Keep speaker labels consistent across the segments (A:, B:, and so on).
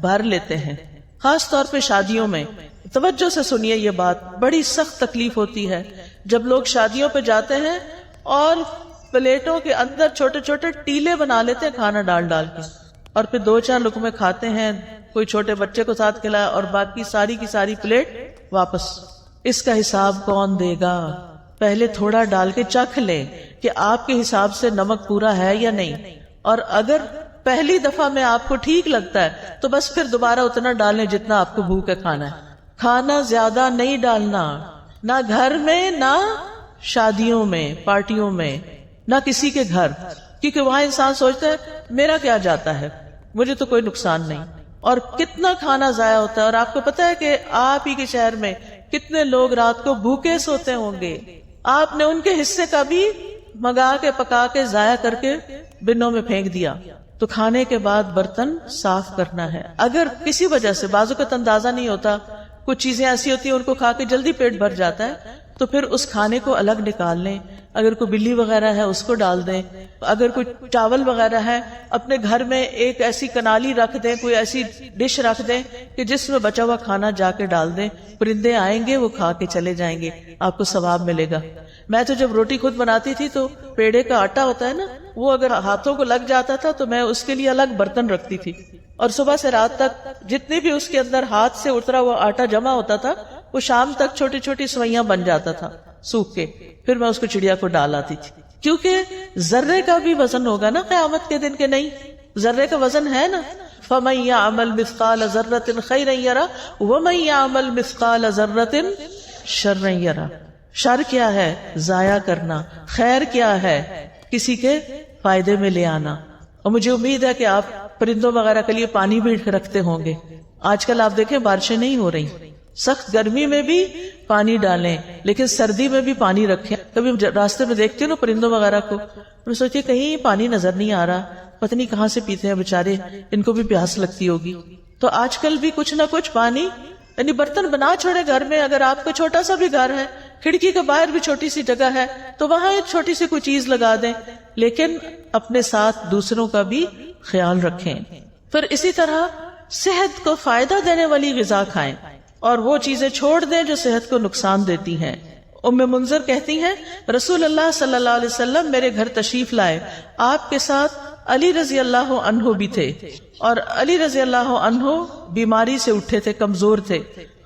A: بھر لیتے ہیں، خاص طور پہ شادیوں میں. توجہ سے سنیے یہ بات، بڑی سخت تکلیف ہوتی ہے جب لوگ شادیوں پہ جاتے ہیں اور پلیٹوں کے اندر چھوٹے چھوٹے ٹیلے بنا لیتے ہیں کھانا ڈال ڈال کے، اور پھر 2-4 لقمے کھاتے ہیں، کوئی چھوٹے بچے کو ساتھ کھلایا اور باقی ساری کی ساری پلیٹ واپس. اس کا حساب کون دے گا؟ پہلے تھوڑا ڈال کے چکھ لیں کہ آپ کے حساب سے نمک پورا ہے یا نہیں، اور اگر پہلی دفعہ میں آپ کو ٹھیک لگتا ہے تو بس پھر دوبارہ اتنا ڈالیں جتنا آپ کو بھوک ہے کھانا ہے. کھانا زیادہ نہیں ڈالنا، نہ گھر میں، نہ شادیوں میں، پارٹیوں میں، نہ کسی کے گھر، کیونکہ وہاں انسان سوچتا ہے میرا کیا جاتا ہے، مجھے تو کوئی نقصان نہیں. اور کتنا کھانا ضائع ہوتا ہے. اور آپ کو پتا ہے کہ آپ ہی کے شہر میں کتنے لوگ رات کو بھوکے سوتے ہوں گے، آپ نے ان کے حصے کا بھی منگا کے پکا کے ضائع کر کے بنوں میں پھینک دیا. تو کھانے کے بعد برتن صاف کرنا ہے. اگر کسی وجہ سے بعض اوقات اندازہ نہیں ہوتا، کچھ چیزیں ایسی ہوتی ہیں ان کو کھا کے جلدی پیٹ بھر جاتا ہے، تو پھر اس کھانے کو الگ نکال لیں. اگر کوئی بلی وغیرہ ہے اس کو ڈال دیں، اگر کوئی چاول وغیرہ ہے اپنے گھر میں ایک ایسی کنالی رکھ دیں، کوئی ایسی ڈش رکھ دیں کہ جس میں بچا ہوا کھانا جا کے ڈال دیں. پرندے آئیں گے وہ کھا کے چلے جائیں گے، آپ کو ثواب ملے گا. میں تو جب روٹی خود بناتی تھی تو پیڑے کا آٹا ہوتا ہے نا، وہ اگر ہاتھوں کو لگ جاتا تھا تو میں اس کے لیے الگ برتن رکھتی تھی، اور صبح سے رات تک جتنی بھی اس کے اندر ہاتھ سے اترا ہوا آٹا جمع ہوتا تھا وہ شام تک چھوٹی چھوٹی سوئیاں بن جاتا تھا سوکھ کے، پھر میں اس کو چڑیا کو ڈال آتی تھی. کیونکہ ذرے کا بھی وزن ہوگا نا قیامت کے دن، کے نہیں ذرے کا وزن ہے نا. فَمَن يَعْمَلْ مِثْقَالَ ذَرَّةٍ خَيْرًا يَرَهُ وَمَن يَعْمَلْ مِثْقَالَ ذَرَّةٍ شَرًّا يَرَهُ. شر کیا ہے؟ ضائع کرنا. خیر کیا ہے؟ کسی کے فائدے میں لے آنا. اور مجھے امید ہے کہ آپ پرندوں وغیرہ کے لیے پانی بھی رکھتے ہوں گے. آج کل آپ دیکھیں بارشیں نہیں ہو رہی، سخت گرمی میں بھی پانی ڈالیں، لیکن سردی میں بھی پانی رکھیں. کبھی راستے میں دیکھتے ہو نا پرندوں وغیرہ کو، میں سوچتی کہیں پانی نظر نہیں آ رہا، پتہ نہیں کہاں سے پیتے ہیں بیچارے، ان کو بھی پیاس لگتی ہوگی. تو آج کل بھی کچھ نہ کچھ پانی، یعنی برتن بنا چھوڑے گھر میں. اگر آپ کا چھوٹا سا بھی گھر ہے، کھڑکی کے باہر بھی چھوٹی سی جگہ ہے تو وہاں ایک چھوٹی سی کوئی چیز لگا دیں، لیکن اپنے ساتھ دوسروں کا بھی خیال رکھیں. پھر اسی طرح صحت کو فائدہ دینے والی غذا کھائیں اور وہ چیزیں چھوڑ دیں جو صحت کو نقصان دیتی ہیں. ام منذر کہتی ہیں رسول اللہ صلی اللہ علیہ وسلم میرے گھر تشریف لائے، آپ کے ساتھ علی رضی اللہ عنہ بھی تھے، اور علی رضی اللہ عنہ بیماری سے اٹھے تھے، کمزور تھے.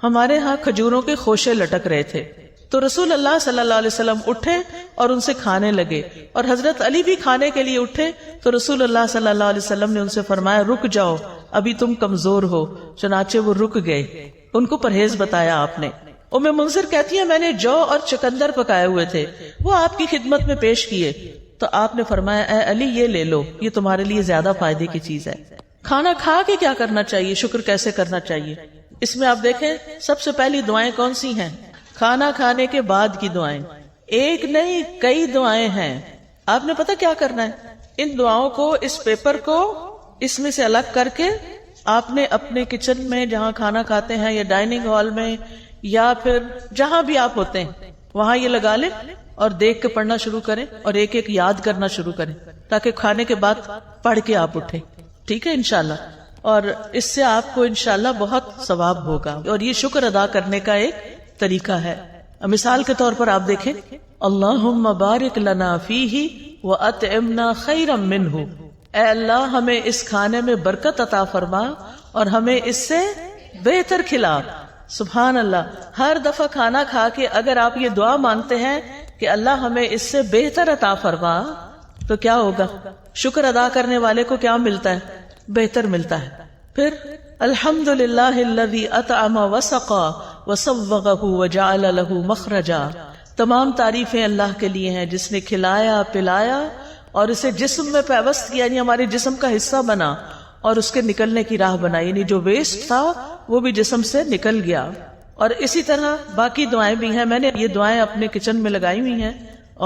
A: ہمارے ہاں کھجوروں کے خوشے لٹک رہے تھے، تو رسول اللہ صلی اللہ علیہ وسلم اٹھے اور ان سے کھانے لگے، اور حضرت علی بھی کھانے کے لیے اٹھے تو رسول اللہ صلی اللہ علیہ وسلم نے ان سے فرمایا رک جاؤ، ابھی تم کمزور ہو. چنانچہ وہ رک گئے، ان کو پرہیز بتایا آپ نے. ام منذر کہتی ہیں میں نے جو اور چکندر پکائے ہوئے تھے وہ آپ کی خدمت میں پیش کیے، تو آپ نے فرمایا اے علی یہ لے لو، یہ تمہارے لیے زیادہ فائدے کی چیز ہے. کھانا کھا کے کیا کرنا چاہیے، شکر کیسے کرنا چاہیے؟ اس میں آپ دیکھیں سب سے پہلی دعائیں کون سی ہیں؟ کھانا کھانے کے بعد کی دعائیں. ایک نہیں کئی دعائیں ہیں. آپ نے پتہ کیا کرنا ہے؟ ان دعاؤں کو، اس پیپر کو اس میں سے الگ کر کے آپ نے اپنے کچن میں جہاں کھانا کھاتے ہیں یا ڈائننگ ہال میں یا پھر جہاں بھی آپ ہوتے ہیں وہاں یہ لگا لیں اور دیکھ کے پڑھنا شروع کریں اور ایک ایک یاد کرنا شروع کریں تاکہ کھانے کے بعد پڑھ کے آپ اٹھیں. ٹھیک ہے انشاءاللہ. اور اس سے آپ کو انشاءاللہ بہت ثواب ہوگا، اور یہ شکر ادا کرنے کا ایک طریقہ ہے. مثال کے طور پر آپ دیکھیں اللہم بارک لنا فیہ واطعمنا خیرا منہ. اے اللہ ہمیں اس کھانے میں برکت عطا فرما اور ہمیں اس سے بہتر کھلا. سبحان اللہ. ہر دفعہ کھانا کھا کے اگر آپ یہ دعا مانگتے ہیں کہ اللہ ہمیں اس سے بہتر عطا فرما تو کیا ہوگا؟ شکر ادا کرنے والے کو کیا ملتا ہے؟ بہتر ملتا ہے. پھر الحمدللہ الذی اطعم وسقا وصوغہ وجعل له مخرجا. تمام تعریفیں اللہ کے لیے ہیں جس نے کھلایا پلایا اور اسے جسم میں پیوست کیا، یعنی ہمارے جسم کا حصہ بنا اور اس کے نکلنے کی راہ بنا، یعنی جو ویسٹ تھا وہ بھی جسم سے نکل گیا. اور اسی طرح باقی دعائیں بھی ہیں. میں نے یہ دعائیں اپنے کچن میں لگائی ہوئی ہیں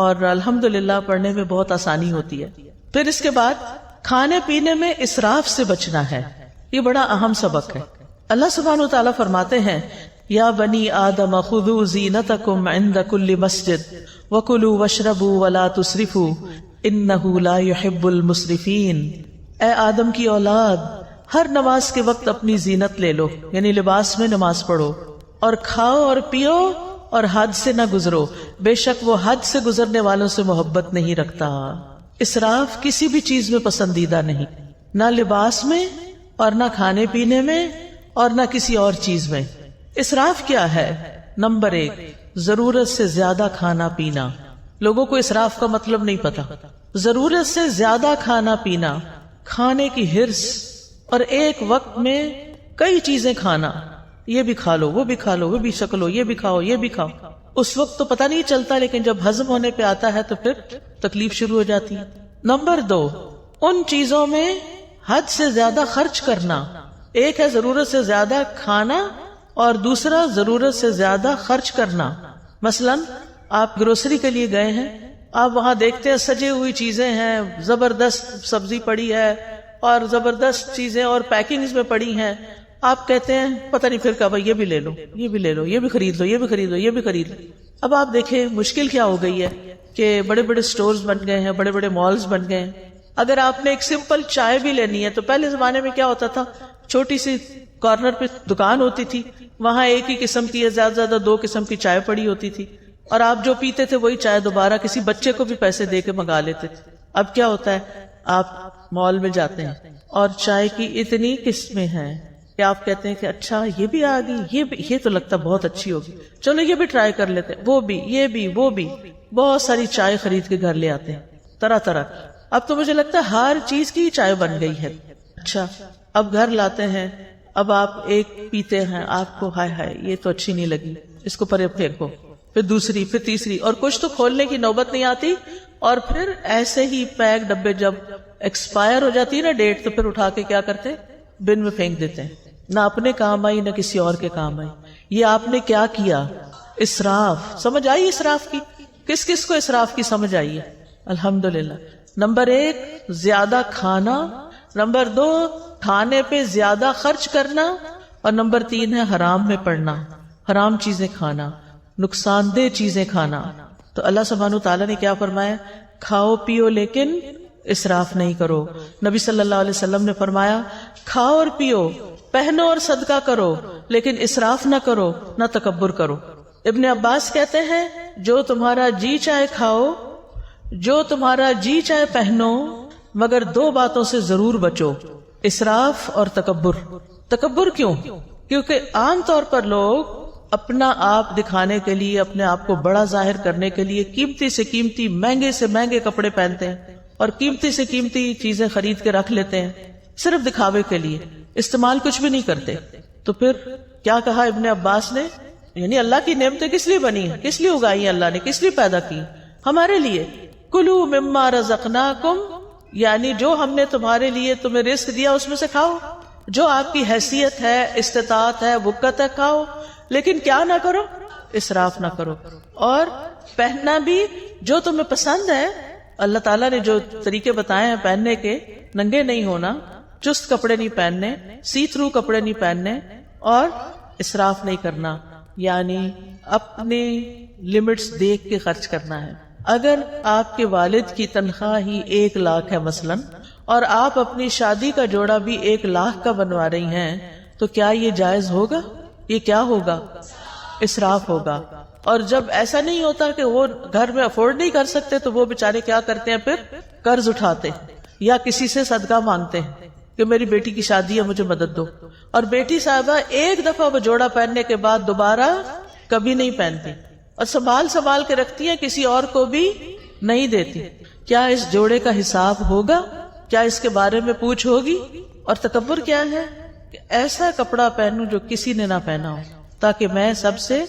A: اور الحمدللہ پڑھنے میں بہت آسانی ہوتی ہے. پھر اس کے بعد کھانے پینے میں اسراف سے بچنا ہے. یہ بڑا اہم سبق ہے. اللہ سبحانہ وتعالی فرماتے ہیں یا بنی آدم خذوا زینتکم عند کل مسجد وکلوا واشربوا ولا تسرفوا انہ لا يحب المسرفین. اے آدم کی اولاد، ہر نماز کے وقت اپنی زینت لے لو، یعنی لباس میں نماز پڑھو، اور کھاؤ اور پیو اور حد سے نہ گزرو، بے شک وہ حد سے گزرنے والوں سے محبت نہیں رکھتا۔ اسراف کسی بھی چیز میں پسندیدہ نہیں، نہ لباس میں اور نہ کھانے پینے میں اور نہ کسی اور چیز میں۔ اسراف کیا ہے؟ نمبر 1، ضرورت سے زیادہ کھانا پینا۔ لوگوں کو اسراف کا مطلب نہیں پتا۔ ضرورت سے زیادہ کھانا پینا، کھانے کی ہرس، اور ایک وقت میں کئی چیزیں کھانا، یہ بھی کھا لو، وہ بھی کھا لو، وہ بھی شکلو، یہ بھی کھاؤ، یہ بھی کھاؤ۔ اس وقت تو پتہ نہیں چلتا، لیکن جب ہضم ہونے پہ آتا ہے تو پھر تکلیف شروع ہو جاتی ہے۔ نمبر 2، ان چیزوں میں حد سے زیادہ خرچ کرنا۔ ایک ہے ضرورت سے زیادہ کھانا اور دوسرا ضرورت سے زیادہ خرچ کرنا۔ مثلا آپ گروسری کے لیے گئے ہیں، آپ وہاں دیکھتے ہیں سجی ہوئی چیزیں ہیں، زبردست سبزی پڑی ہے اور زبردست چیزیں اور پیکنگز میں پڑی ہیں، آپ کہتے ہیں پتہ نہیں پھر کہا یہ بھی لے لو، یہ بھی لے لو، یہ بھی خرید لو، یہ بھی خرید لو، یہ بھی خرید لو۔ اب آپ دیکھیں مشکل کیا ہو گئی ہے کہ بڑے بڑے سٹورز بن گئے ہیں، بڑے بڑے مالز بن گئے ہیں۔ اگر آپ نے ایک سمپل چائے بھی لینی ہے تو پہلے زمانے میں کیا ہوتا تھا، چھوٹی سی کارنر پہ دکان ہوتی تھی، وہاں ایک ہی قسم کی یا زیادہ زیادہ 2 قسم کی چائے پڑی ہوتی تھی، اور آپ جو پیتے تھے وہی چائے دوبارہ کسی بچے کو بھی پیسے دے کے منگا لیتے تھے۔ اب کیا ہوتا ہے، آپ مال میں جاتے ہیں اور چائے کی اتنی قسمیں ہیں کہ آپ کہتے ہیں کہ اچھا یہ بھی آ گئی، یہ تو لگتا بہت اچھی ہوگی، چلو یہ بھی ٹرائی کر لیتے ہیں، وہ بھی، یہ بھی، وہ بھی، بہت ساری چائے خرید کے گھر لے آتے ہیں، طرح طرح۔ اب تو مجھے لگتا ہے ہر چیز کی چائے بن گئی ہے۔ اچھا اب گھر لاتے ہیں، اب آپ ایک پیتے ہیں، آپ کو ہائے ہائے یہ تو اچھی نہیں لگی، اس کو پرے پھینکو، پھر دوسری، پھر تیسری، اور کچھ تو کھولنے کی نوبت نہیں آتی، اور پھر ایسے ہی پیک ڈبے جب ایکسپائر ہو جاتی ہے نا ڈیٹ، تو پھر اٹھا کے کیا کرتے، بن میں پھینک دیتے ہیں، نہ اپنے کام آئی نہ کسی اور کے کام آئی۔ یہ آپ نے کیا کیا؟ اسراف۔ سمجھ آئی اسراف کی؟ کس کس کو اسراف کی سمجھ آئی ہے؟ الحمدللہ۔ نمبر 1 زیادہ کھانا، نمبر 2 کھانے پہ زیادہ خرچ کرنا، اور نمبر 3 ہے حرام میں پڑنا، حرام چیزیں کھانا، نقصان دہ چیزیں کھانا۔ تو اللہ سبحانہ وتعالیٰ نے کیا فرمایا؟ کھاؤ پیو لیکن اسراف نہیں کرو۔ نبی صلی اللہ علیہ وسلم نے فرمایا کھاؤ اور پیو، پہنو اور صدقہ کرو، لیکن اسراف نہ کرو، نہ تکبر کرو۔ ابن عباس کہتے ہیں جو تمہارا جی چاہے کھاؤ، جو تمہارا جی چاہے پہنو، مگر 2 باتوں سے ضرور بچو، اسراف اور تکبر۔ تکبر کیوں؟ کیونکہ عام طور پر لوگ اپنا آپ دکھانے کے لیے، اپنے آپ کو بڑا ظاہر کرنے کے لیے قیمتی سے قیمتی، مہنگے سے مہنگے کپڑے پہنتے ہیں اور قیمتی سے قیمتی چیزیں خرید کے رکھ لیتے ہیں، صرف دکھاوے کے لیے، استعمال کچھ بھی نہیں کرتے۔ تو پھر کیا کہا ابن عباس نے؟ یعنی اللہ کی نعمتیں کس لیے بنی ہیں، کس لیے اگائی ہیں اللہ نے، کس لیے پیدا کی؟ ہمارے لیے۔ کلوا مما رزقناکم، یعنی جو ہم نے تمہارے لیے تمہیں رزق دیا اس میں سے کھاؤ، جو آپ کی حیثیت ہے، استطاعت ہے، وقت ہے، کھاؤ، لیکن کیا نہ کرو، اسراف نہ کرو۔ اور پہننا بھی جو تمہیں پسند ہے، اللہ تعالیٰ نے جو طریقے بتائے ہیں پہننے کے، ننگے نہیں ہونا، چست کپڑے نہیں پہننے، سی تھرو کپڑے نہیں پہننے، اور اسراف نہیں کرنا، یعنی اپنے لمٹس دیکھ کے خرچ کرنا ہے۔ اگر آپ کے والد کی تنخواہ ہی 1 لاکھ ہے مثلا، اور آپ اپنی شادی کا جوڑا بھی 1 لاکھ کا بنوا رہی ہیں، تو کیا یہ جائز ہوگا؟ یہ کیا ہوگا؟ اسراف ہوگا۔ اور جب ایسا نہیں ہوتا کہ وہ گھر میں افورڈ نہیں کر سکتے، تو وہ بیچارے کیا کرتے ہیں، پھر قرض اٹھاتے یا کسی سے صدقہ مانگتے ہیں کہ میری بیٹی کی شادی ہے مجھے مدد دو، اور بیٹی صاحبہ ایک دفعہ وہ جوڑا پہننے کے بعد دوبارہ کبھی نہیں پہنتی، اور سنبھال کے رکھتی ہیں، کسی اور کو بھی نہیں دیتی۔ کیا اس جوڑے کا حساب ہوگا؟ کیا اس کے بارے میں پوچھ ہوگی؟ اور تکبر کیا ہے کہ ایسا کپڑا پہنوں جو کسی نے نہ پہنا ہو، تاکہ میں سب سے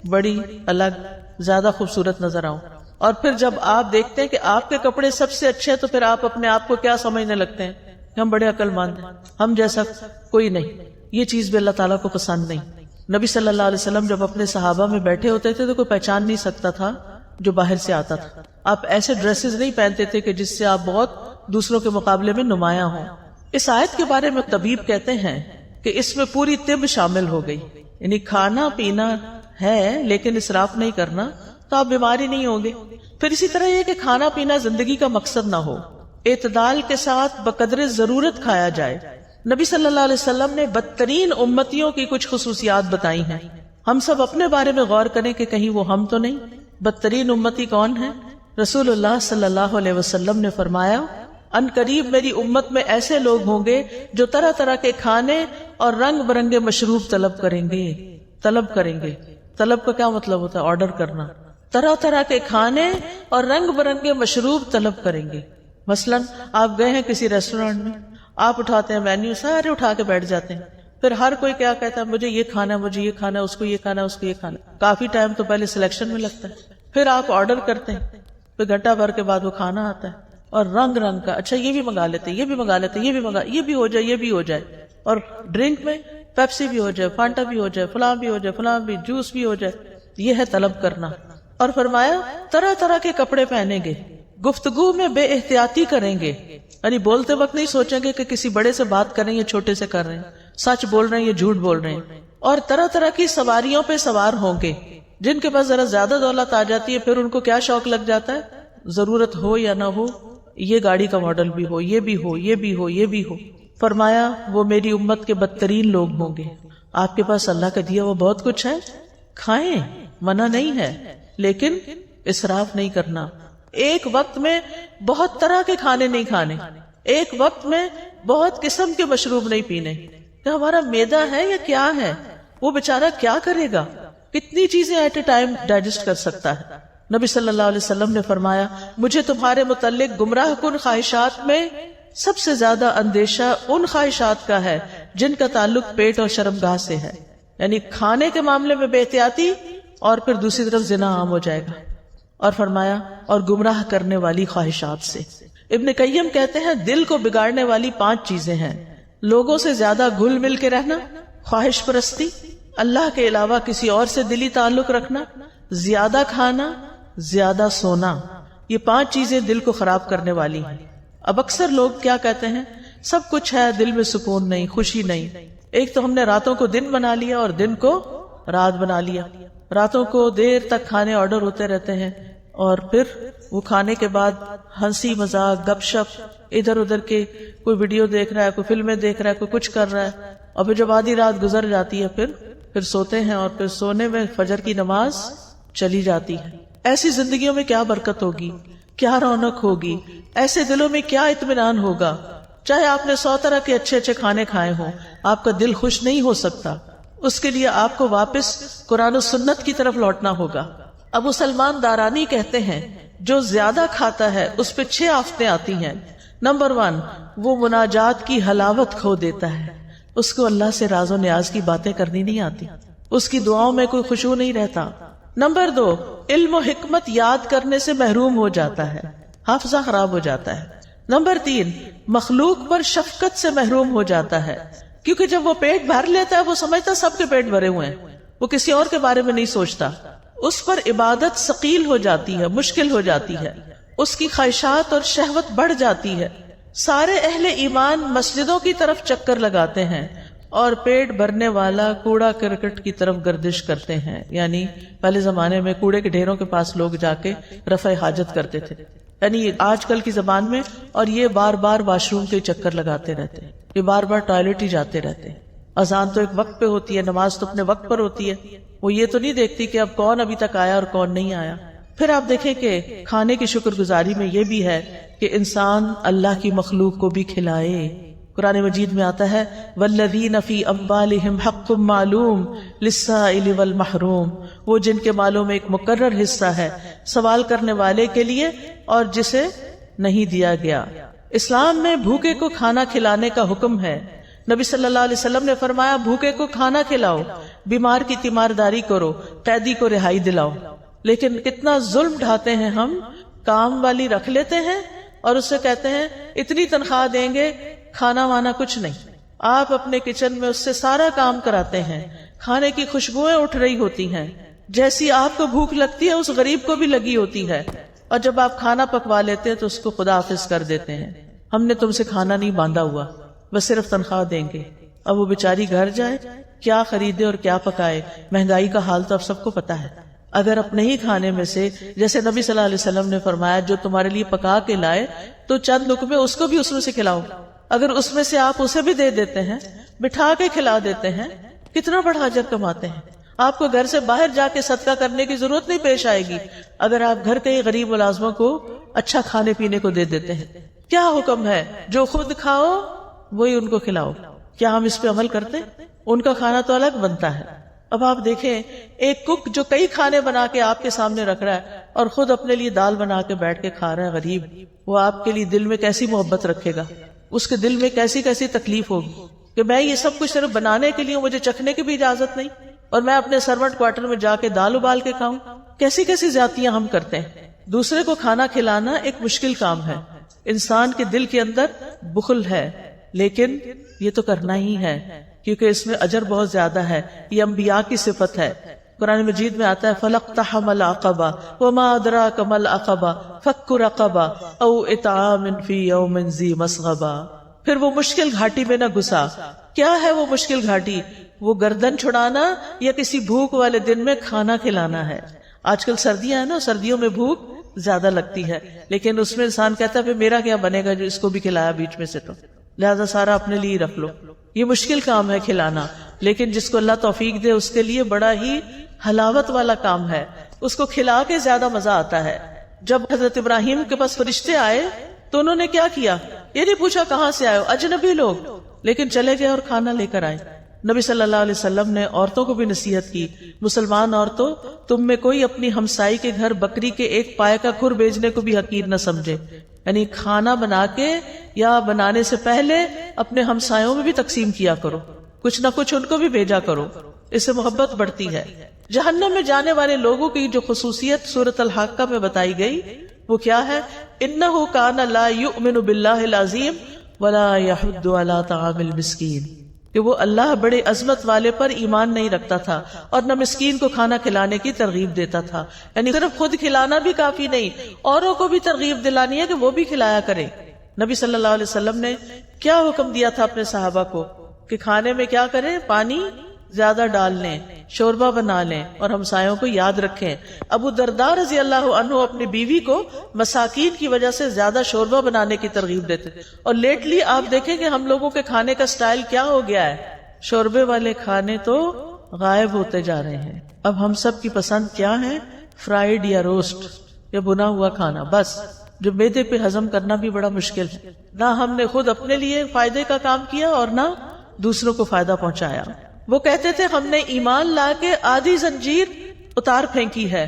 A: بڑی، الگ، زیادہ خوبصورت نظر آؤں۔ اور پھر جب آپ دیکھتے ہیں کہ آپ کے کپڑے سب سے اچھے ہیں، تو پھر آپ اپنے آپ کو کیا سمجھنے لگتے ہیں کہ ہم بڑے عقل مند ہیں، ہم جیسا کوئی نہیں۔ یہ چیز بھی اللہ تعالیٰ کو پسند نہیں۔ نبی صلی اللہ علیہ وسلم جب اپنے صحابہ میں بیٹھے ہوتے تھے تو کوئی پہچان نہیں سکتا تھا جو باہر سے آتا تھا۔ آپ ایسے ڈریسز نہیں پہنتے تھے کہ جس سے آپ بہت دوسروں کے مقابلے میں نمایاں ہوں۔ اس آیت کے بارے میں طبیب کہتے ہیں کہ اس میں پوری طب شامل ہو گئی، یعنی کھانا پینا ہے لیکن اسراف نہیں کرنا تو آپ بیماری نہیں ہوں گے۔ پھر اسی طرح یہ کہ کھانا پینا زندگی کا مقصد نہ ہو، اعتدال کے ساتھ بقدر ضرورت کھایا جائے، نبی صلی اللہ علیہ وسلم نے بدترین امتیوں کی کچھ خصوصیات بتائی ہیں. ہم سب اپنے بارے میں غور کریں کہ کہیں وہ ہم تو نہیں. بدترین امتی کون ہے؟ رسول اللہ صلی اللہ علیہ وسلم نے فرمایا ان قریب میری امت میں ایسے لوگ ہوں گے جو طرح طرح کے کھانے اور رنگ برنگے مشروب طلب کریں گے. طلب کا کیا مطلب ہوتا ہے؟ آرڈر کرنا. طرح طرح کے کھانے اور رنگ برنگے مشروب طلب کریں گے. مثلا آپ گئے ہیں کسی ریسٹورینٹ میں، آپ اٹھاتے ہیں مینیو، سارے اٹھا کے بیٹھ جاتے ہیں. پھر ہر کوئی کیا کہتا ہے؟ مجھے یہ کھانا ہے، مجھے یہ کھانا ہے، اس کو یہ کھانا ہے، اس کو یہ کھانا ہے. کافی ٹائم تو پہلے سلیکشن میں لگتا ہے. پھر آپ آرڈر کرتے ہیں، پھر گھنٹہ بھر کے بعد وہ کھانا آتا ہے اور رنگ رنگ کا. اچھا یہ بھی منگا لیتے، یہ بھی منگا لیتے، یہ بھی ہو جائے، یہ بھی ہو جائے. اور ڈرنک میں پیپسی بھی ہو جائے، فانٹا بھی ہو جائے، فلاں بھی ہو جائے، فلاں بھی، جوس بھی ہو جائے. یہ ہے طلب کرنا. اور فرمایا طرح طرح کے کپڑے پہنیں گے، گفتگو میں بے احتیاطی کریں گے، یعنی بولتے وقت نہیں سوچیں گے کہ کسی بڑے سے بات کر رہے ہیں یا چھوٹے سے کر رہے ہیں، سچ بول رہے ہیں یا جھوٹ بول رہے ہیں. اور طرح طرح کی سواریوں پہ سوار ہوں گے. جن کے پاس ذرا زیادہ دولت آ جاتی ہے پھر ان کو کیا شوق لگ جاتا ہے؟ ضرورت ہو یا نہ ہو، یہ گاڑی کا ماڈل بھی ہو، یہ بھی ہو، یہ بھی ہو، یہ بھی ہو. فرمایا وہ میری امت کے بدترین لوگ ہوں گے. آپ کے پاس اللہ کا دیا وہ بہت کچھ ہے، کھائیں، منع نہیں ہے، لیکن اسراف نہیں کرنا. ایک وقت میں بہت طرح کے کھانے نہیں کھانے، ایک وقت میں بہت قسم کے مشروب نہیں پینے. کہ ہمارا معدہ ہے یا کیا ہے؟ وہ بیچارہ کیا کرے گا؟ کتنی چیزیں ایٹ اے ٹائم ڈائجسٹ کر سکتا ہے. نبی صلی اللہ علیہ وسلم نے فرمایا مجھے تمہارے متعلق گمراہ کن خواہشات میں سب سے زیادہ اندیشہ ان خواہشات کا ہے جن کا تعلق پیٹ اور شرمگاہ سے ہے. یعنی کھانے کے معاملے میں بے احتیاطی اور پھر دوسری طرف زنا عام ہو جائے گا. اور فرمایا اور گمراہ کرنے والی خواہشات سے. ابن قیم کہتے ہیں دل کو بگاڑنے والی 5 چیزیں ہیں: لوگوں سے زیادہ گھل مل کے رہنا، خواہش پرستی، اللہ کے علاوہ کسی اور سے دلی تعلق رکھنا، زیادہ کھانا، زیادہ سونا. یہ 5 چیزیں دل کو خراب کرنے والی ہیں. اب اکثر لوگ کیا کہتے ہیں؟ سب کچھ ہے، دل میں سکون نہیں، خوشی نہیں. ایک تو ہم نے راتوں کو دن بنا لیا اور دن کو رات بنا لیا. راتوں کو دیر تک کھانے آرڈر ہوتے رہتے ہیں اور پھر وہ کھانے کے بعد ہنسی مذاق گپ شپ، ادھر ادھر کے کوئی ویڈیو دیکھ رہا ہے، کوئی فلمیں دیکھ رہا ہے، کوئی کچھ کر رہا ہے. اور پھر جب آدھی رات گزر جاتی ہے پھر سوتے ہیں اور پھر سونے میں فجر کی نماز چلی جاتی ہے. ایسی زندگیوں میں کیا برکت ہوگی، کیا رونق ہوگی، ایسے دلوں میں کیا اطمینان ہوگا. چاہے آپ نے 100 طرح کے اچھے اچھے کھانے کھائے ہوں، آپ کا دل خوش نہیں ہو سکتا. اس کے لیے آپ کو واپس قرآن و سنت کی طرف لوٹنا ہوگا. ابو سلمان دارانی کہتے ہیں جو زیادہ کھاتا ہے اس پہ 6 آفتیں آتی ہیں. نمبر 1، وہ مناجات کی حلاوت کھو دیتا ہے، اس کو اللہ سے راز و نیاز کی باتیں کرنی نہیں آتی، اس کی دعاؤں میں کوئی خشوع نہیں رہتا. نمبر 2، علم و حکمت یاد کرنے سے محروم ہو جاتا ہے، حافظہ خراب ہو جاتا ہے. نمبر 3، مخلوق پر شفقت سے محروم ہو جاتا ہے، کیونکہ جب وہ پیٹ بھر لیتا ہے وہ سمجھتا سب کے پیٹ بھرے ہوئے ہیں، وہ کسی اور کے بارے میں نہیں سوچتا. اس پر عبادت ثقیل ہو جاتی ہے، مشکل ہو جاتی ہے، اس کی خواہشات اور شہوت بڑھ جاتی ہے. سارے اہل ایمان مسجدوں کی طرف چکر لگاتے ہیں اور پیٹ بھرنے والا کوڑا کرکٹ کی طرف گردش کرتے ہیں. یعنی پہلے زمانے میں کوڑے کے ڈھیروں کے پاس لوگ جا کے رفع حاجت کرتے تھے، یعنی آج کل کی زبان میں. اور یہ بار بار واش روم کے چکر لگاتے رہتے ہیں، یہ بار بار ٹوائلٹ ہی جاتے رہتے ہیں. اذان تو ایک وقت پہ ہوتی ہے، نماز تو اپنے وقت پر ہوتی ہے، وہ یہ تو نہیں دیکھتی کہ اب کون ابھی تک آیا اور کون نہیں آیا. پھر آپ دیکھیں کہ کھانے کی شکر گزاری میں یہ بھی ہے کہ انسان اللہ کی مخلوق کو بھی کھلائے. قرآن مجید میں آتا ہے والذین فی اموالہم حق معلوم للسائل والمحروم، وہ جن کے مالوں میں ایک مقرر حصہ ہے سوال کرنے والے کے لیے اور جسے نہیں دیا گیا. اسلام میں بھوکے کو کھانا کھلانے کا حکم ہے. نبی صلی اللہ علیہ وسلم نے فرمایا بھوکے کو کھانا کھلاؤ، بیمار کی تیمارداری کرو، قیدی کو رہائی دلاؤ. لیکن کتنا ظلم ڈھاتے ہیں ہم، کام والی رکھ لیتے ہیں اور اس سے کہتے ہیں اتنی تنخواہ دیں گے، کھانا وانا کچھ نہیں. آپ اپنے کچن میں اس سے سارا کام کراتے ہیں، کھانے کی خوشبوئیں اٹھ رہی ہوتی ہیں، جیسی آپ کو بھوک لگتی ہے اس غریب کو بھی لگی ہوتی ہے. اور جب آپ کھانا پکوا لیتے ہیں تو اس کو خدا حافظ کر دیتے ہیں، ہم نے تم سے کھانا نہیں باندھا ہوا، بس صرف تنخواہ دیں گے. اب وہ بیچاری گھر جائے، کیا خریدے اور کیا پکائے. مہنگائی کا حال تو اب سب کو پتا ہے. اگر اپنے ہی کھانے میں سے، جیسے نبی صلی اللہ علیہ وسلم نے فرمایا جو تمہارے لیے پکا کے لائے تو چند لقمے اس کو بھی اس میں سے کھلاؤ. اگر اس میں سے آپ اسے بھی دے دیتے ہیں، بٹھا کے کھلا دیتے ہیں، کتنا بڑا اجر کماتے ہیں. آپ کو گھر سے باہر جا کے صدقہ کرنے کی ضرورت نہیں پیش آئے گی اگر آپ گھر کے غریب ملازموں کو اچھا کھانے پینے کو دے دیتے ہیں. کیا حکم ہے؟ جو خود کھاؤ وہی ان کو کھلاؤ. کیا ہم اس پہ عمل کرتے؟ ان کا کھانا تو الگ بنتا ہے. اب آپ دیکھیں ایک کک جو کئی کھانے بنا کے آپ کے سامنے رکھ رہا ہے اور خود اپنے لیے دال بنا کے بیٹھ کے کھا رہا ہے غریب، وہ آپ کے لیے دل میں کیسی محبت رکھے گا، اس کے دل میں کیسی کیسی تکلیف ہوگی کہ میں یہ سب کچھ صرف بنانے کے لیے، مجھے چکھنے کی بھی اجازت نہیں، اور میں اپنے سرونٹ کوارٹر میں جا کے دال ابال کے کھاؤں. کیسی کیسی زیادتیاں ہم کرتے ہیں. دوسرے کو کھانا کھلانا ایک مشکل کام ہے. انسان کے دل کے اندر بخل ہے، لیکن یہ تو کرنا ہی ہے کیونکہ اس میں اجر بہت زیادہ ہے. یہ انبیاء کی صفت ہے. قرآن مجید میں آتا ہے فَلَقْتَحَمَ الْعَقَبَةَ وَمَا أَدْرَاكَ مَا الْعَقَبَةُ فَكُّ رَقَبَةٍ أَوْ إِطْعَامٌ فِي يَوْمٍ ذِي مَسْغَبَةٍ. پھر وہ مشکل گھاٹی میں نہ گھسا. کیا ہے وہ مشکل گھاٹی؟ وہ گردن چھڑانا یا کسی بھوک والے دن میں کھانا کھلانا ہے. آج کل سردیاں ہیں نا، سردیوں میں بھوک زیادہ لگتی ہے، لیکن اس میں انسان کہتا ہے پھر میرا کیا بنے گا جو اس کو بھی کھلایا بیچ میں سے، تو لہذا سارا اپنے لیے رکھ لو. یہ مشکل کام ہے کھلانا، لیکن جس کو اللہ توفیق دے اس کے لیے بڑا ہی حلاوت والا کام ہے. اس کو کھلا کے زیادہ مزہ آتا ہے. جب حضرت ابراہیم کے پاس فرشتے آئے تو انہوں نے کیا کیا؟ یہ نہیں پوچھا کہاں سے آئے ہو، اجنبی لوگ، لیکن چلے گئے اور کھانا لے کر آئے. نبی صلی اللہ علیہ وسلم نے عورتوں کو بھی نصیحت کی، مسلمان عورتوں تم میں کوئی اپنی ہمسائی کے گھر بکری کے ایک پائے کا کھر بھیجنے کو بھی حقیر نہ سمجھے. یعنی کھانا بنا کے یا بنانے سے پہلے اپنے ہمسایوں میں بھی تقسیم کیا کرو، کچھ نہ کچھ ان کو بھی بھیجا کرو، اس سے محبت بڑھتی ہے. جہنم میں جانے والے لوگوں کی جو خصوصیت سورۃ الحاقہ میں بتائی گئی وہ کیا ہے؟ انہ کان لا یؤمن باللہ العظیم ولا یحض علی طعام المسکین، کہ وہ اللہ بڑے عظمت والے پر ایمان نہیں رکھتا تھا اور نہ مسکین کو کھانا کھلانے کی ترغیب دیتا تھا. یعنی صرف خود کھلانا بھی کافی نہیں، اوروں کو بھی ترغیب دلانی ہے کہ وہ بھی کھلایا کریں. نبی صلی اللہ علیہ وسلم نے کیا حکم دیا تھا اپنے صحابہ کو کہ کھانے میں کیا کریں؟ پانی زیادہ ڈال لیں، شوربہ بنا لیں اور ہمسایوں کو یاد رکھیں. ابو درداء رضی اللہ عنہ اپنی بیوی کو مساکین کی وجہ سے زیادہ شوربہ بنانے کی ترغیب دیتے تھے. اور لیٹلی آپ دیکھیں کہ ہم لوگوں کے کھانے کا سٹائل کیا ہو گیا ہے، شوربے والے کھانے تو غائب ہوتے جا رہے ہیں. اب ہم سب کی پسند کیا ہے؟ فرائیڈ یا روسٹ یا بنا ہوا کھانا، بس جو میدے پہ ہضم کرنا بھی بڑا مشکل ہے. نہ ہم نے خود اپنے لیے فائدے کا کام کیا اور نہ دوسروں کو فائدہ پہنچایا. وہ کہتے تھے ہم نے ایمان لا کے آدھی زنجیر اتار پھینکی ہے،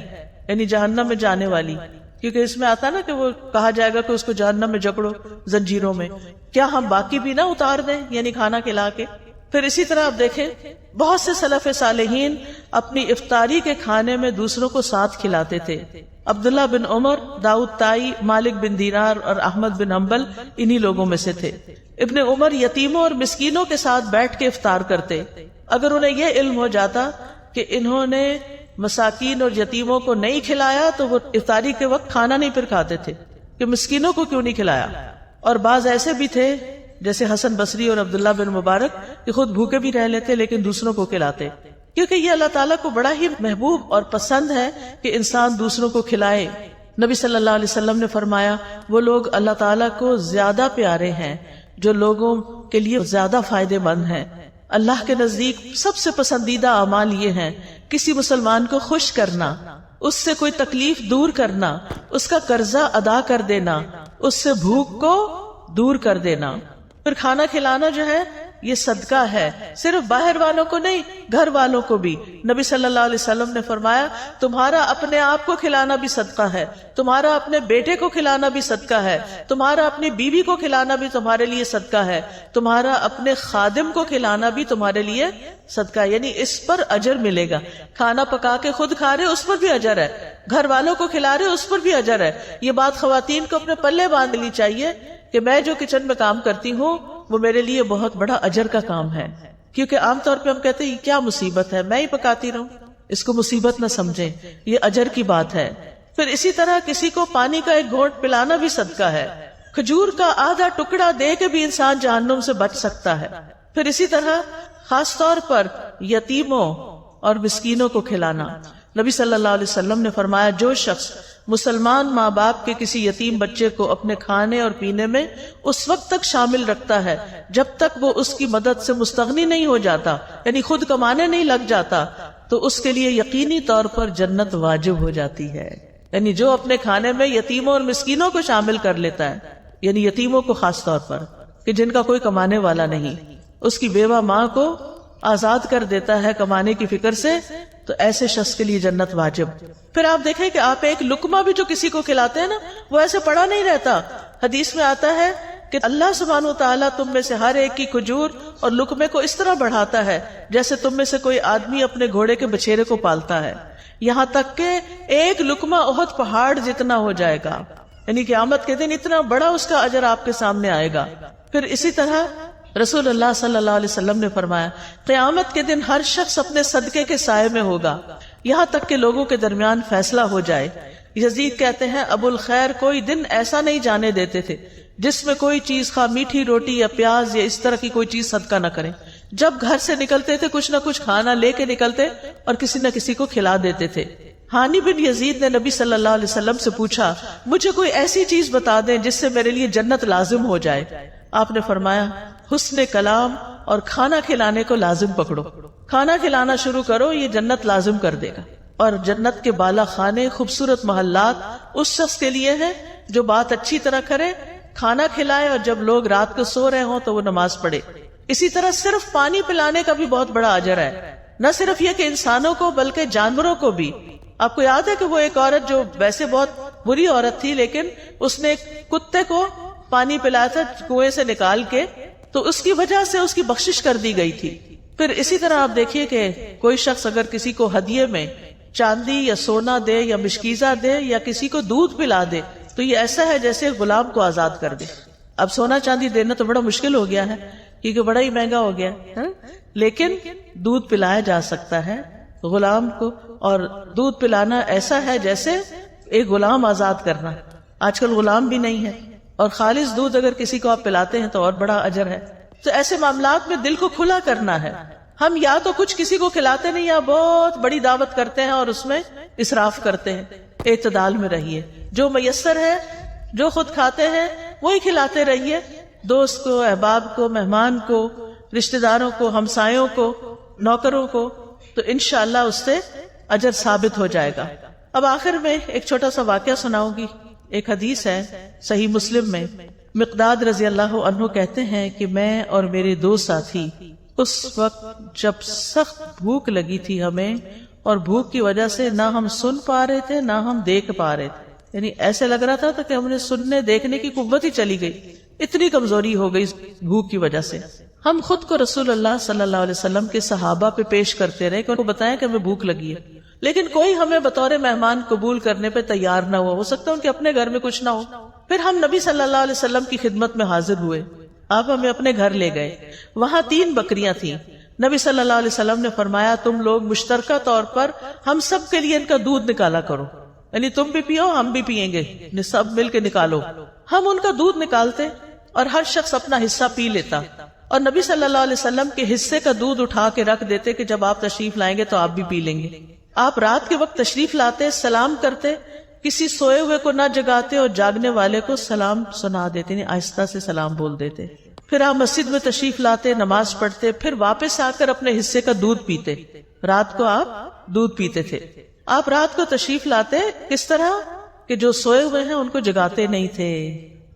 A: یعنی جہنم میں جانے والی، کیونکہ اس میں آتا نا کہ وہ کہا جائے گا کہ اس کو جہنم میں جکڑو زنجیروں میں. کیا ہم باقی بھی نہ اتار دیں، یعنی کھانا کھلا کے؟ پھر اسی طرح آپ دیکھیں بہت سے سلف صالحین اپنی افطاری کے کھانے میں دوسروں کو ساتھ کھلاتے تھے. عبداللہ بن عمر، داؤد تائی، مالک بن دینار اور احمد بن حنبل انہی لوگوں میں سے تھے. ابن عمر یتیموں اور مسکینوں کے ساتھ بیٹھ کے افطار کرتے. اگر انہیں یہ علم ہو جاتا کہ انہوں نے مساکین اور یتیموں کو نہیں کھلایا تو وہ افطاری کے وقت کھانا نہیں پھر کھاتے تھے کہ مسکینوں کو کیوں نہیں کھلایا. اور بعض ایسے بھی تھے جیسے حسن بصری اور عبداللہ بن مبارک کہ خود بھوکے بھی رہ لیتے لیکن دوسروں کو کھلاتے، کیونکہ یہ اللہ تعالیٰ کو بڑا ہی محبوب اور پسند ہے کہ انسان دوسروں کو کھلائے. نبی صلی اللہ علیہ وسلم نے فرمایا وہ لوگ اللہ تعالیٰ کو زیادہ پیارے ہیں جو لوگوں کے لیے زیادہ فائدے مند ہیں. اللہ کے نزدیک سب سے پسندیدہ اعمال یہ ہیں کسی مسلمان کو خوش کرنا، اس سے کوئی تکلیف دور کرنا، اس کا قرضہ ادا کر دینا، اس سے بھوک کو دور کر دینا. پھر کھانا کھلانا جو ہے یہ صدقہ ہے، صرف باہر والوں کو نہیں، گھر والوں کو بھی. نبی صلی اللہ علیہ وسلم نے فرمایا تمہارا اپنے آپ کو کھلانا بھی صدقہ ہے، تمہارا اپنے بیٹے کو کھلانا بھی صدقہ ہے، تمہارا اپنی بیوی کو کھلانا بھی تمہارے لیے صدقہ ہے، تمہارا اپنے خادم کو کھلانا بھی تمہارے لیے صدقہ ہے. یعنی اس پر اجر ملے گا. کھانا پکا کے خود کھا رہے اس پر بھی اجر ہے، گھر والوں کو کھلا رہے اس پر بھی اجر ہے. یہ بات خواتین کو اپنے پلے باندھ لی چاہیے کہ میں جو کچن میں کام کرتی ہوں وہ میرے لیے بہت بڑا اجر کا کام ہے. کیونکہ عام طور پہ ہم کہتے ہیں یہ کیا مصیبت ہے، میں ہی پکاتی رہوں، اس کو مصیبت نہ سمجھیں، یہ اجر کی بات ہے. پھر اسی طرح کسی کو پانی کا ایک گھونٹ پلانا بھی صدقہ ہے. کھجور کا آدھا ٹکڑا دے کے بھی انسان جہنم سے بچ سکتا ہے. پھر اسی طرح خاص طور پر یتیموں اور مسکینوں کو کھلانا. نبی صلی اللہ علیہ وسلم نے فرمایا جو شخص مسلمان ماں باپ کے کسی یتیم بچے کو اپنے کھانے اور پینے میں اس وقت تک شامل رکھتا ہے جب تک وہ اس کی مدد سے مستغنی نہیں ہو جاتا، یعنی خود کمانے نہیں لگ جاتا، تو اس کے لیے یقینی طور پر جنت واجب ہو جاتی ہے۔ یعنی جو اپنے کھانے میں یتیموں اور مسکینوں کو شامل کر لیتا ہے، یعنی یتیموں کو خاص طور پر کہ جن کا کوئی کمانے والا نہیں، اس کی بیوہ ماں کو آزاد کر دیتا ہے کمانے کی فکر سے، تو ایسے شخص کے لیے جنت واجب۔ پھر آپ دیکھیں کہ آپ ایک لقمہ بھی جو کسی کو کھلاتے ہیں نا، وہ ایسے پڑا نہیں رہتا۔ حدیث میں آتا ہے کہ اللہ سبحانہ وتعالیٰ تم میں سے ہر ایک کی کھجور اور لقمے کو اس طرح بڑھاتا ہے جیسے تم میں سے کوئی آدمی اپنے گھوڑے کے بچھیرے کو پالتا ہے، یہاں تک کہ ایک لقمہ احد پہاڑ جتنا ہو جائے گا، یعنی قیامت کے دن اتنا بڑا اس کا اجر آپ کے سامنے آئے گا۔ پھر اسی طرح رسول اللہ صلی اللہ علیہ وسلم نے فرمایا قیامت کے دن ہر شخص اپنے صدقے کے سائے میں ہوگا یہاں تک کہ لوگوں کے درمیان فیصلہ ہو جائے۔ یزید کہتے ہیں ابو الخیر کوئی دن ایسا نہیں جانے دیتے تھے جس میں کوئی چیز خواہ میٹھی روٹی یا پیاز یا اس طرح کی کوئی چیز صدقہ نہ کریں۔ جب گھر سے نکلتے تھے کچھ نہ کچھ کھانا لے کے نکلتے اور کسی نہ کسی کو کھلا دیتے تھے۔ ہانی بن یزید نے نبی صلی اللہ علیہ وسلم سے پوچھا مجھے کوئی ایسی چیز بتا دیں جس سے میرے لیے جنت لازم ہو جائے۔ آپ نے فرمایا حسن کلام اور کھانا کھلانے کو لازم پکڑو، کھانا کھلانا شروع کرو، یہ جنت لازم کر دے گا۔ اور جنت کے بالا خانے، خوبصورت محلات اس شخص کے لیے ہیں جو بات اچھی طرح کرے، کھانا کھلائے، اور جب لوگ رات کو سو رہے ہوں تو وہ نماز پڑھے۔ اسی طرح صرف پانی پلانے کا بھی بہت بڑا اجر ہے، نہ صرف یہ کہ انسانوں کو بلکہ جانوروں کو بھی۔ آپ کو یاد ہے کہ وہ ایک عورت جو ویسے بہت بری عورت تھی لیکن اس نے ایک کتے کو پانی پلایا تھا کنویں سے نکال کے، تو اس کی وجہ سے اس کی بخشش کر دی گئی تھی۔ پھر اسی طرح آپ دیکھیے کہ کوئی شخص اگر کسی کو ہدیے میں چاندی یا سونا دے یا مشکیزہ دے یا کسی کو دودھ پلا دے تو یہ ایسا ہے جیسے غلام کو آزاد کر دے۔ اب سونا چاندی دینا تو بڑا مشکل ہو گیا ہے کیونکہ بڑا ہی مہنگا ہو گیا ہے، لیکن دودھ پلایا جا سکتا ہے غلام کو، اور دودھ پلانا ایسا ہے جیسے ایک غلام آزاد کرنا۔ آج کل غلام بھی نہیں ہے، اور خالص دودھ اگر کسی کو آپ پلاتے ہیں تو اور بڑا اجر ہے۔ تو ایسے معاملات میں دل کو کھلا کرنا ہے۔ ہم یا تو کچھ کسی کو کھلاتے نہیں یا بہت بڑی دعوت کرتے ہیں اور اس میں اسراف کرتے ہیں۔ اعتدال میں رہیے، جو میسر ہے، جو خود کھاتے ہیں وہی کھلاتے رہیے، دوست کو، احباب کو، مہمان کو، رشتہ داروں کو، ہمسایوں کو، نوکروں کو، تو انشاءاللہ اس سے اجر ثابت ہو جائے گا۔ اب آخر میں ایک چھوٹا سا واقعہ سناؤں گی۔ ایک حدیث ہے صحیح مسلم میں، مقداد رضی اللہ عنہ کہتے ہیں کہ میں اور میرے دو ساتھی اس وقت جب سخت بھوک لگی تھی ہمیں، اور بھوک کی وجہ سے نہ ہم سن پا رہے تھے نہ ہم دیکھ پا رہے تھے، یعنی ایسے لگ رہا تھا کہ ہم نے سننے دیکھنے کی قوت ہی چلی گئی، اتنی کمزوری ہو گئی بھوک کی وجہ سے۔ ہم خود کو رسول اللہ صلی اللہ علیہ وسلم کے صحابہ پہ پیش کرتے رہے کہ ان کو بتائیں کہ ہمیں بھوک لگی ہے، لیکن کوئی ہمیں بطور مہمان قبول کرنے پہ تیار نہ ہوا، ہو سکتا ہے ان کے اپنے گھر میں کچھ نہ ہو۔ پھر ہم نبی صلی اللہ علیہ وسلم کی خدمت میں حاضر ہوئے، آپ ہمیں اپنے گھر لے گئے، وہاں 3 بکریاں تھیں۔ نبی صلی اللہ علیہ وسلم نے فرمایا تم لوگ مشترکہ طور پر ہم سب کے لیے ان کا دودھ نکالا کرو، یعنی تم بھی پیو ہم بھی پیئیں گے، سب مل کے نکالو۔ ہم ان کا دودھ نکالتے اور ہر شخص اپنا حصہ پی لیتا، اور نبی صلی اللہ علیہ وسلم کے حصے کا دودھ اٹھا کے رکھ دیتے کہ جب آپ تشریف لائیں گے تو آپ بھی پی لیں گے۔ آپ رات کے وقت تشریف لاتے، سلام کرتے، کسی سوئے ہوئے کو نہ جگاتے اور جاگنے والے کو سلام سنا دیتے، یعنی آہستہ سے سلام بول دیتے۔ پھر آپ مسجد میں تشریف لاتے، نماز پڑھتے، پھر واپس آ کر اپنے حصے کا دودھ پیتے۔ رات کو آپ دودھ پیتے تھے۔ آپ رات کو تشریف لاتے کس طرح کہ جو سوئے ہوئے ہیں ان کو جگاتے نہیں تھے۔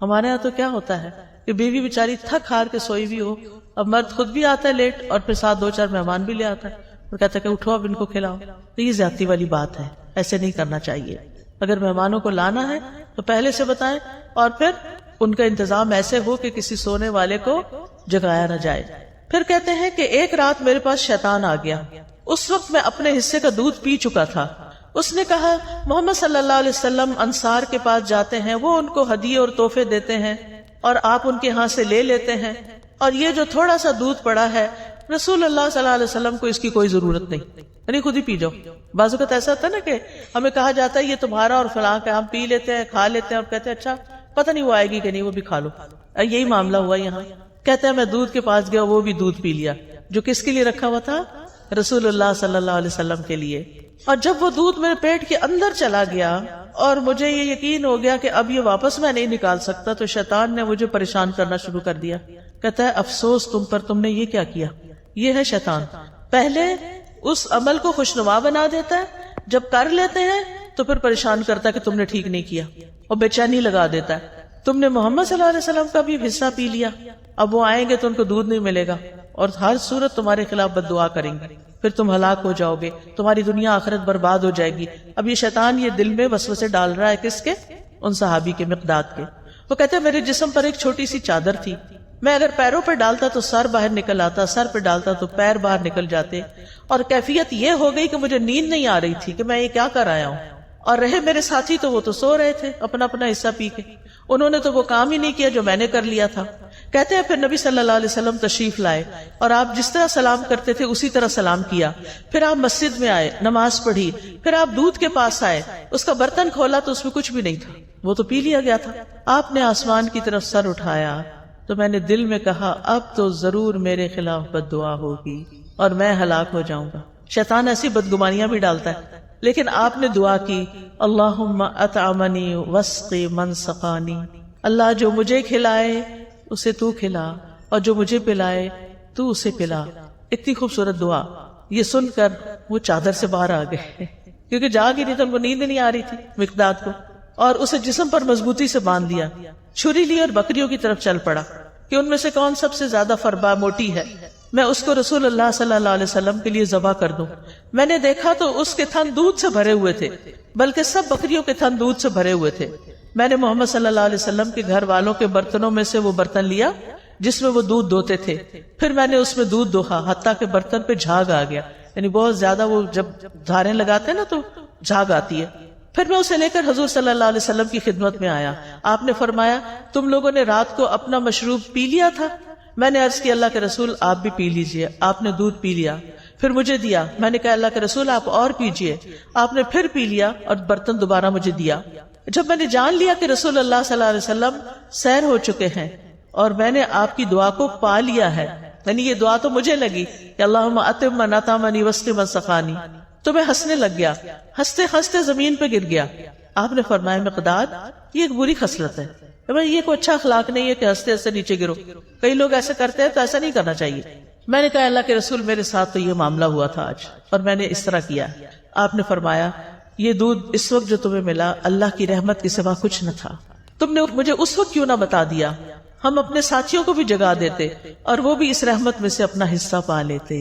A: ہمارے یہاں تو کیا ہوتا ہے کہ بیوی بیچاری تھک ہار کے سوئی بھی ہو، اب مرد خود بھی آتا ہے لیٹ اور پھر ساتھ 2-4 مہمان بھی لے آتا ہے اور کہتا ہے کہ اٹھو اب ان کو کھلاؤ، تو یہ زیادتی والی بات ہے، ایسے نہیں کرنا چاہیے۔ اگر مہمانوں کو لانا ہے تو پہلے سے بتائیں، اور پھر ان کا انتظام ایسے ہو کہ کسی سونے والے کو جگایا نہ جائے۔ پھر کہتے ہیں کہ ایک رات میرے پاس شیطان آ گیا، اس وقت میں اپنے حصے کا دودھ پی چکا تھا۔ اس نے کہا محمد صلی اللہ علیہ وسلم انصار کے پاس جاتے ہیں، وہ ان کو ہدیے اور تحفے دیتے ہیں اور آپ ان کے ہاں سے لے لیتے ہیں، اور یہ جو تھوڑا سا دودھ پڑا ہے رسول اللہ صلی اللہ علیہ وسلم کو اس کی کوئی ضرورت نہیں، یعنی خود ہی پی جاؤ۔ بعض اوقات ایسا ہوتا ہے نا کہ ہمیں کہا جاتا ہے یہ تمہارا اور فلاں کا، ہم پی لیتے ہیں، کھا لیتے ہیں اور کہتے ہیں اچھا پتہ نہیں وہ آئے گی کہ نہیں، وہ بھی کھا لو۔ یہی معاملہ ہوا یہاں، کہتے ہیں میں دودھ کے پاس گیا، وہ بھی دودھ پی لیا جو کس کے لیے رکھا ہوا تھا؟ رسول اللہ صلی اللہ علیہ وسلم کے لیے۔ اور جب وہ دودھ میرے پیٹ کے اندر چلا گیا اور مجھے یہ یقین ہو گیا کہ اب یہ واپس میں نہیں نکال سکتا، تو شیطان نے مجھے پریشان کرنا شروع کر دیا. کہتا ہے افسوس تم پر، تم نے یہ کیا کیا. یہ ہے شیطان، پہلے اس عمل کو خوشنما بنا دیتا ہے، جب کر لیتے ہیں تو پھر پریشان کرتا ہے کہ تم نے ٹھیک نہیں کیا، اور بے چینی لگا دیتا ہے. تم نے محمد صلی اللہ علیہ وسلم کا بھی حصہ پی لیا، اب وہ آئیں گے تو ان کو دودھ نہیں ملے گا، اور ہر صورت تمہارے خلاف بد دعا کریں گے، پھر تم ہلاک ہو جاؤ گے، تمہاری دنیا آخرت برباد ہو جائے گی. اب یہ شیطان یہ دل میں وسوسے ڈال رہا ہے، کس کے؟ ان صحابی کے، مقداد کے. وہ کہتے ہیں میرے جسم پر ایک چھوٹی سی چادر تھی، میں اگر پیروں پر ڈالتا تو سر باہر نکل آتا، سر پہ ڈالتا تو پیر باہر نکل جاتے، اور کیفیت یہ ہو گئی کہ مجھے نیند نہیں آ رہی تھی کہ میں یہ کیا کر آیا ہوں. اور رہے میرے ساتھی تو وہ تو سو رہے تھے اپنا اپنا حصہ پی کے، انہوں نے تو وہ کام ہی نہیں کیا جو میں نے کر لیا تھا. کہتے ہیں پھر نبی صلی اللہ علیہ وسلم تشریف لائے، اور آپ جس طرح سلام کرتے تھے اسی طرح سلام کیا. پھر آپ مسجد میں آئے، نماز پڑھی، پھر آپ دودھ کے پاس آئے، اس کا برتن کھولا تو اس میں کچھ بھی نہیں تھا، وہ تو پی لیا گیا تھا. آپ نے آسمان کی طرف سر اٹھایا تو میں نے دل میں کہا اب تو ضرور میرے خلاف بد دعا ہوگی اور میں ہلاک ہو جاؤں گا. شیطان ایسی بدگمانیاں بھی ڈالتا ہے، لیکن آپ نے دعا کی اللہم اطعمنی واسقی من سقانی، اللہ جو مجھے کھلائے اسے تو کھلا، اور جو مجھے پلائے تو اسے پلا. اتنی خوبصورت دعا. یہ سن کر وہ چادر سے باہر آ گئے کیونکہ جاگ ہی نہیں تھا، ان کو نیند نہیں آ رہی تھی مقداد کو، اور اسے جسم پر مضبوطی سے باندھ دیا. چھری لی اور بکریوں کی طرف چل پڑا کہ ان میں سے کون سب سے زیادہ فربا موٹی ہے، میں اس کو رسول اللہ صلی اللہ علیہ وسلم کے لیے ذبح کر دوں. میں نے دیکھا تو اس کے تھن دودھ سے بھرے ہوئے تھے، بلکہ سب بکریوں کے تھن دودھ سے بھرے ہوئے تھے. میں نے محمد صلی اللہ علیہ وسلم کے گھر والوں کے برتنوں میں سے وہ برتن لیا جس میں وہ دودھ دوتے تھے، پھر میں نے اس میں دودھ دوہا حتیٰ کہ برتن پہ جھاگ آ گیا. یعنی بہت زیادہ وہ جب دھاریں لگاتے ہیں نا تو جھاگ آتی ہے. پھر میں اسے لے کر حضور صلی اللہ علیہ وسلم کی خدمت میں آیا. آپ نے فرمایا تم لوگوں نے رات کو اپنا مشروب پی لیا تھا. میں نے عرض کی اللہ کے رسول آپ بھی پی لیجئے. آپ نے دودھ پی لیا، پھر مجھے دیا. میں نے کہا اللہ کے رسول آپ اور پیجئے. آپ نے پھر پی لیا اور برتن دوبارہ مجھے دیا. جب میں نے جان لیا کہ رسول اللہ صلی اللہ علیہ وسلم سیر ہو چکے ہیں اور میں نے آپ کی دعا کو پا لیا ہے، یعنی یہ دعا تو مجھے لگی کہ اللہم اتم من اطعمنی واسقی من سقانی، تو میں ہنسنے لگ گیا. ہنستے ہنستے زمین پہ گر گیا. آپ نے فرمایا مقداد یہ ایک بری خصلت ہے، یہ کوئی اچھا اخلاق نہیں ہے کہ ہنستے ہنستے نیچے گرو. کئی لوگ ایسے کرتے ہیں تو ایسا نہیں کرنا چاہیے. میں نے کہا اللہ کے رسول میرے ساتھ تو یہ معاملہ ہوا تھا آج اور میں نے اس طرح کیا. آپ نے فرمایا یہ دودھ اس وقت جو تمہیں ملا اللہ کی رحمت کے سوا کچھ نہ تھا. تم نے مجھے اس وقت کیوں نہ بتا دیا، ہم اپنے ساتھیوں کو بھی جگا دیتے اور وہ بھی اس رحمت میں سے اپنا حصہ پا لیتے.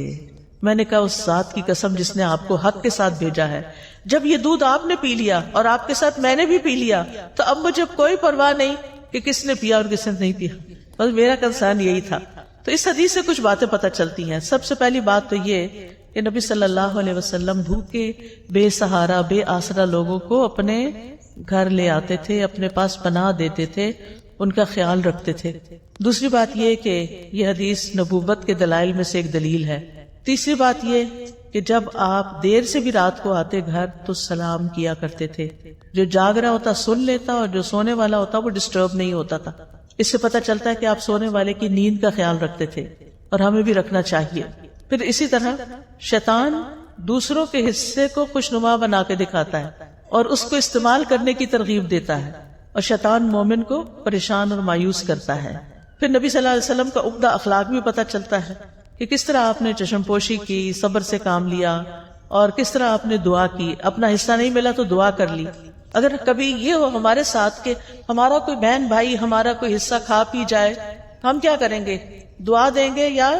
A: میں نے کہا اس ذات کی قسم جس نے آپ کو حق کے ساتھ بھیجا ہے، جب یہ دودھ آپ نے پی لیا اور آپ کے ساتھ میں نے بھی پی لیا تو اب مجھے کوئی پرواہ نہیں کہ کس نے پیا اور کس نے نہیں پیا. بس میرا کنسرن یہی تھا. تو اس حدیث سے کچھ باتیں پتہ چلتی ہیں. سب سے پہلی بات تو یہ کہ نبی صلی اللہ علیہ وسلم بھوکے بے سہارا بے آسرا لوگوں کو اپنے گھر لے آتے تھے، اپنے پاس پناہ دیتے تھے، ان کا خیال رکھتے تھے. دوسری بات یہ کہ یہ حدیث نبوت کے دلائل میں سے ایک دلیل ہے. تیسری بات یہ کہ جب آپ دیر سے بھی رات کو آتے گھر تو سلام کیا کرتے تھے. جو جاگ رہا ہوتا سن لیتا اور جو سونے والا ہوتا وہ ڈسٹرب نہیں ہوتا تھا. اس سے پتہ چلتا ہے کہ آپ سونے والے کی نیند کا خیال رکھتے تھے اور ہمیں بھی رکھنا چاہیے. پھر اسی طرح شیطان دوسروں کے حصے کو خوشنما بنا کے دکھاتا ہے اور اس کو استعمال کرنے کی ترغیب دیتا ہے، اور شیطان مومن کو پریشان اور مایوس کرتا ہے. پھر نبی صلی اللہ علیہ وسلم کا عمدہ اخلاق بھی پتہ چلتا ہے کہ کس طرح آپ نے چشم پوشی کی، صبر سے کام لیا، اور کس طرح آپ نے دعا کی. اپنا حصہ نہیں ملا تو دعا کر لی. اگر کبھی یہ ہو ہمارے ساتھ کہ ہمارا کوئی بہن بھائی ہمارا کوئی حصہ کھا پی جائے، ہم کیا کریں گے؟ دعا دیں گے یا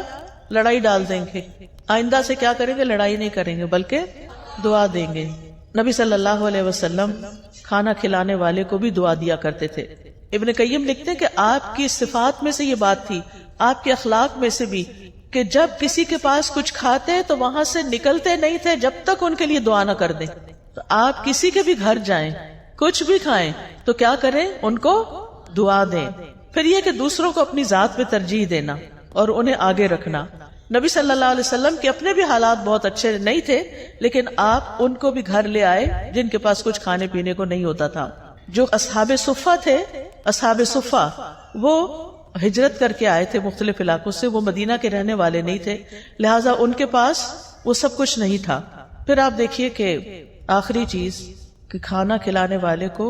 A: لڑائی ڈال دیں گے؟ آئندہ سے کیا کریں گے؟ لڑائی نہیں کریں گے بلکہ دعا دیں گے. نبی صلی اللہ علیہ وسلم کھانا کھلانے والے کو بھی دعا دیا کرتے تھے. ابن قیم لکھتے ہیں کہ آپ کی صفات میں سے یہ بات تھی، آپ کے اخلاق میں سے بھی، کہ جب کسی کے پاس کچھ کھاتے تو وہاں سے نکلتے نہیں تھے جب تک ان کے لیے دعا نہ کر دیں. تو آپ کسی کے بھی گھر جائیں، کچھ بھی کھائیں تو کیا کریں؟ ان کو دعا دیں. پھر یہ کہ دوسروں کو اپنی ذات پہ ترجیح دینا اور انہیں آگے رکھنا. نبی صلی اللہ علیہ وسلم کے اپنے بھی حالات بہت اچھے نہیں تھے، لیکن آپ ان کو بھی گھر لے آئے جن کے پاس کچھ کھانے پینے کو نہیں ہوتا تھا. جو اصحاب صفہ تھے، اصحاب صفہ وہ ہجرت کر کے آئے تھے مختلف علاقوں سے، وہ مدینہ کے رہنے والے نہیں تھے، لہٰذا ان کے پاس وہ سب کچھ نہیں تھا. پھر آپ دیکھیے کہ آخری چیز کہ کھانا کھلانے والے کو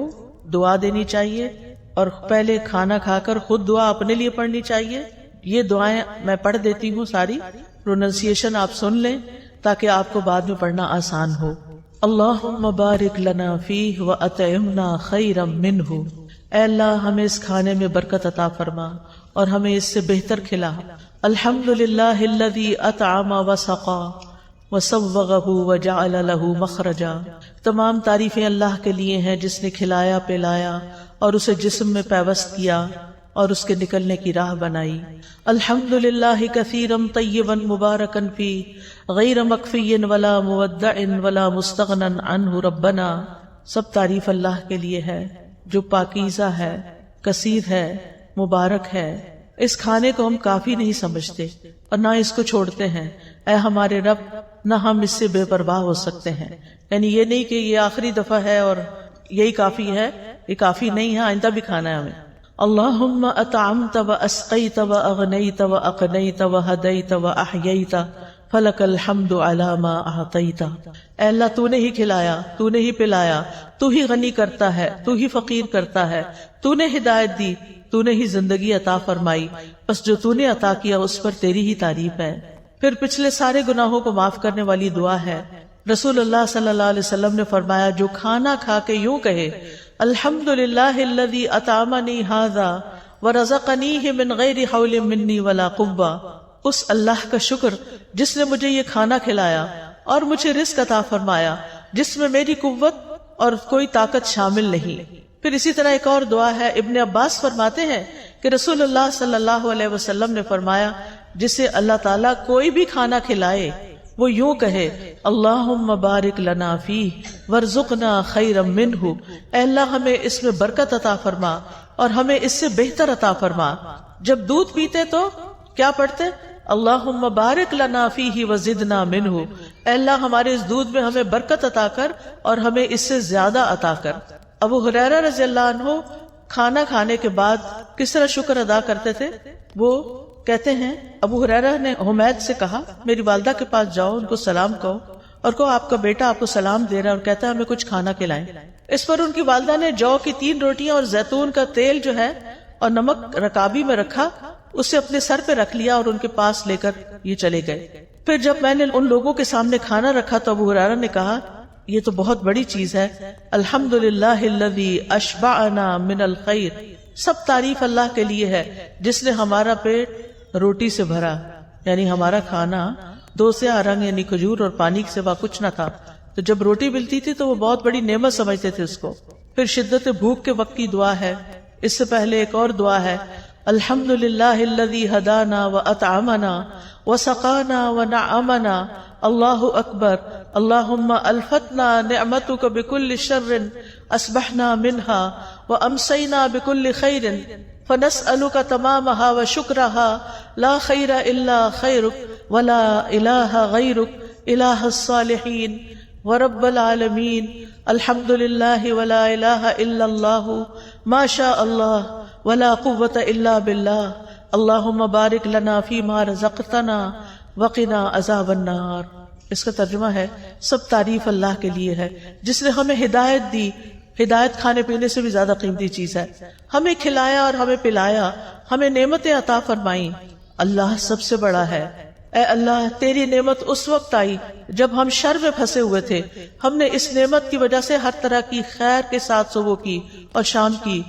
A: دعا دینی چاہیے اور پہلے کھانا کھا کر خود دعا اپنے لیے پڑھنی چاہیے. یہ دعائیں میں پڑھ دیتی ہوں ساری، پروننسیشن آپ سن لیں تاکہ آپ کو بعد میں پڑھنا آسان ہو. اللہم بارک لنا فیہ واطعمنا خیرا منہ. اے اللہ ہمیں اس کھانے میں برکت عطا فرما اور ہمیں اس سے بہتر کھلا. الحمدللہ الذی اطعم وسقا وسوغہ وجعل لہ مخرجا. تمام تعریفیں اللہ کے لیے ہیں جس نے کھلایا پلایا اور اسے جسم میں پیوست کیا اور اس کے نکلنے کی راہ بنائی. الحمدللہ کثیرا طیبا مبارکا فی غیر مکفی ولا مودع ولا مستغنی عنہ ربنا. سب تعریف اللہ کے لیے ہے جو پاکیزہ ہے، کثیر ہے، مبارک ہے. اس کھانے کو ہم کافی نہیں سمجھتے اور نہ اس کو چھوڑتے ہیں. اے ہمارے رب، نہ ہم اس سے بے پرواہ ہو سکتے ہیں. یعنی یہ نہیں کہ یہ آخری دفعہ ہے اور یہی کافی ہے، یہ کافی نہیں ہے، آئندہ بھی کھانا ہے ہمیں. اللہم اطعمت واسقیت واغنیت واقنیت وہدیت واحییت فلک الحمد علی ما اعطیت. اے اللہ تو نے ہی کھلایا، تو نے ہی پلایا، تو ہی غنی کرتا ہے، تو ہی فقیر کرتا ہے، تو نے ہدایت دی، تو نے ہی زندگی عطا فرمائی، بس جو تو نے عطا کیا اس پر تیری ہی تعریف ہے. پھر پچھلے سارے گناہوں کو معاف کرنے والی دعا ہے. رسول اللہ صلی اللہ علیہ وسلم نے فرمایا جو کھانا کھا کے یوں کہے الحمدللہ الذی اطعمنی ھذا ورزقنیہ من غیر حول منی ولا قوہ، اس اللہ کا شکر جس نے مجھے یہ کھانا کھلایا اور مجھے رزق عطا فرمایا جس میں میری قوت اور کوئی طاقت شامل نہیں. پھر اسی طرح ایک اور دعا ہے. ابن عباس فرماتے ہیں کہ رسول اللہ صلی اللہ علیہ وسلم نے فرمایا جسے اللہ تعالیٰ کوئی بھی کھانا کھلائے وہ یوں کہے اللہم بارک لنا فیہ وارزقنا خیرا منہ. اے اللہ ہمیں اس میں برکت عطا فرما اور ہمیں اس سے بہتر عطا فرما. جب دودھ پیتے تو کیا پڑھتے؟ اللہم بارک لنا فیہ وزدنا منہ. اے اللہ ہمارے اس دودھ میں ہمیں برکت عطا کر اور ہمیں اس سے زیادہ عطا کر. ابو ہریرہ رضی اللہ عنہ کھانا کھانے کے بعد کس طرح شکر ادا کرتے تھے؟ وہ کہتے ہیں ابو ہریرہ نے حمید سے کہا میری والدہ کے پاس جاؤ، ان کو سلام کہو اور کہو آپ کا بیٹا آپ کو سلام دے رہا ہے اور کہتا ہے ہمیں کچھ کھانا کھلائیں. اس پر ان کی والدہ نے جو کی 3 روٹیاں اور زیتون کا تیل جو ہے اور نمک رکابی میں رکھا، اسے اپنے سر پہ رکھ لیا اور ان کے پاس لے کر یہ چلے گئے. پھر جب میں نے ان لوگوں کے سامنے کھانا رکھا تو ابو ہریرہ نے کہا یہ تو بہت بڑی چیز ہے. الحمدللہ الذی اشبعنا من الخیر. سب تعریف اللہ کے لیے ہے جس نے ہمارا پیٹ روٹی سے بھرا، یعنی ہمارا کھانا 2 سیاہ رنگ یعنی کھجور اور پانی کے سوا کچھ نہ تھا. تو جب روٹی ملتی تھی تو وہ بہت بڑی نعمت سمجھتے تھے اس کو. پھر شدت بھوک کے وقت کی دعا ہے. اس سے پہلے ایک اور دعا ہے الحمدللہ الذی ہدانا واطعمنا وسقانا ونعمنا. اللہ اکبر. اللہم الفتنا نعمتک بکل شر اصبحنا منها وامسینا بکل خیر فنسألک تمامها وشکرها لا خیر الا خیرک ولا الہ غیرک الہ الصالحین ورب العالمین. الحمدللہ ولا الہ الا اللہ ما شاء اللہ ولا قوة الا باللہ. اللہم بارک لنا فیما رزقتنا وقنا عذاب النار. اس کا ترجمہ ہے سب تعریف اللہ کے لیے ہے جس نے ہمیں ہدایت دی. ہدایت کھانے پینے سے بھی زیادہ قیمتی چیز ہے. ہمیں کھلایا اور ہمیں پلایا، ہمیں نعمتیں عطا فرمائیں. اللہ سب سے بڑا ہے. اے اللہ تیری نعمت اس وقت آئی جب ہم شر میں پھنسے ہوئے تھے. ہم نے اس نعمت کی وجہ سے ہر طرح کی خیر کے ساتھ صبح کی اور شام کی.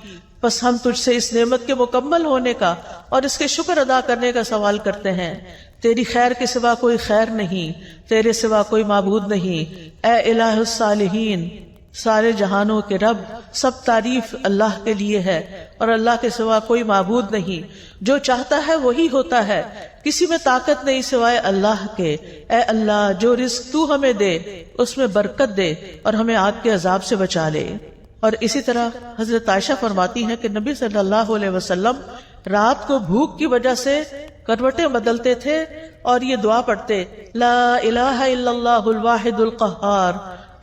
A: بس ہم تجھ سے اس نعمت کے مکمل ہونے کا اور اس کے شکر ادا کرنے کا سوال کرتے ہیں. تیری خیر کے سوا کوئی خیر نہیں، تیرے سوا کوئی معبود نہیں. اے الہ الصالحین، سارے جہانوں کے رب، سب تعریف اللہ کے لیے ہے اور اللہ کے سوا کوئی معبود نہیں. جو چاہتا ہے وہی ہوتا ہے، کسی میں طاقت نہیں سوائے اللہ کے. اے اللہ جو رزق تو ہمیں دے اس میں برکت دے اور ہمیں آگ کے عذاب سے بچا لے. اور اسی طرح حضرت عائشہ فرماتی ہیں کہ نبی صلی اللہ علیہ وسلم رات کو بھوک کی وجہ سے کروٹیں بدلتے تھے اور یہ دعا پڑھتے لا الہ الا اللہ الواحد القہار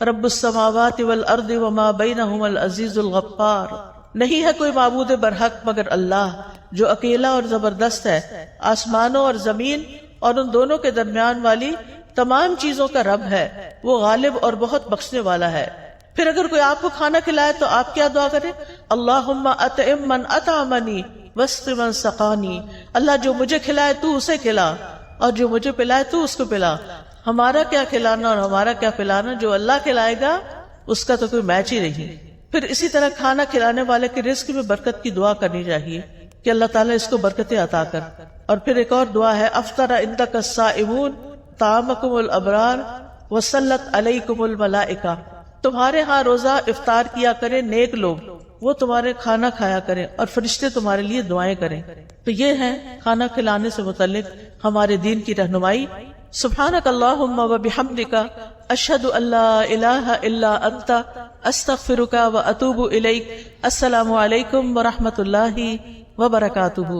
A: رب السماوات والارض وما بینہما العزیز الغفار. نہیں ہے کوئی معبود برحق مگر اللہ جو اکیلا اور زبردست ہے، آسمانوں اور زمین اور ان دونوں کے درمیان والی تمام چیزوں کا رب ہے. وہ غالب اور بہت بخشنے والا ہے. پھر اگر کوئی آپ کو کھانا کھلائے تو آپ کیا دعا کریں؟ اللہم اطعم من اطعمنی واسق من سقانی، اللہ جو مجھے کھلائے تو اسے کھلا، اور جو مجھے پلائے تو اس کو پلا۔ ہمارا کیا کھلانا اور ہمارا کیا پلانا، جو اللہ کھلائے گا اس کا تو کوئی میچ ہی نہیں۔ پھر اسی طرح کھانا کھلانے والے کے رزق میں برکت کی دعا کرنی چاہیے کہ اللہ تعالیٰ اس کو برکتیں عطا کر۔ اور پھر ایک اور دعا ہے، افطر عندک الصائمون طعامکم الابرار وصلت علیکم الملائکہ، تمہارے ہاں روزہ افطار کیا کریں نیک لوگ، وہ تمہارے کھانا کھایا کریں اور فرشتے تمہارے لیے دعائیں کریں۔ تو یہ ہے کھانا کھلانے سے متعلق ہمارے دین کی رہنمائی۔ سبحانک اللہم و بحمدک، اشہد ان لا الہ الا انت، استغفرک و اتوب الیک۔ السلام علیکم ورحمۃ اللہ وبرکاتہ۔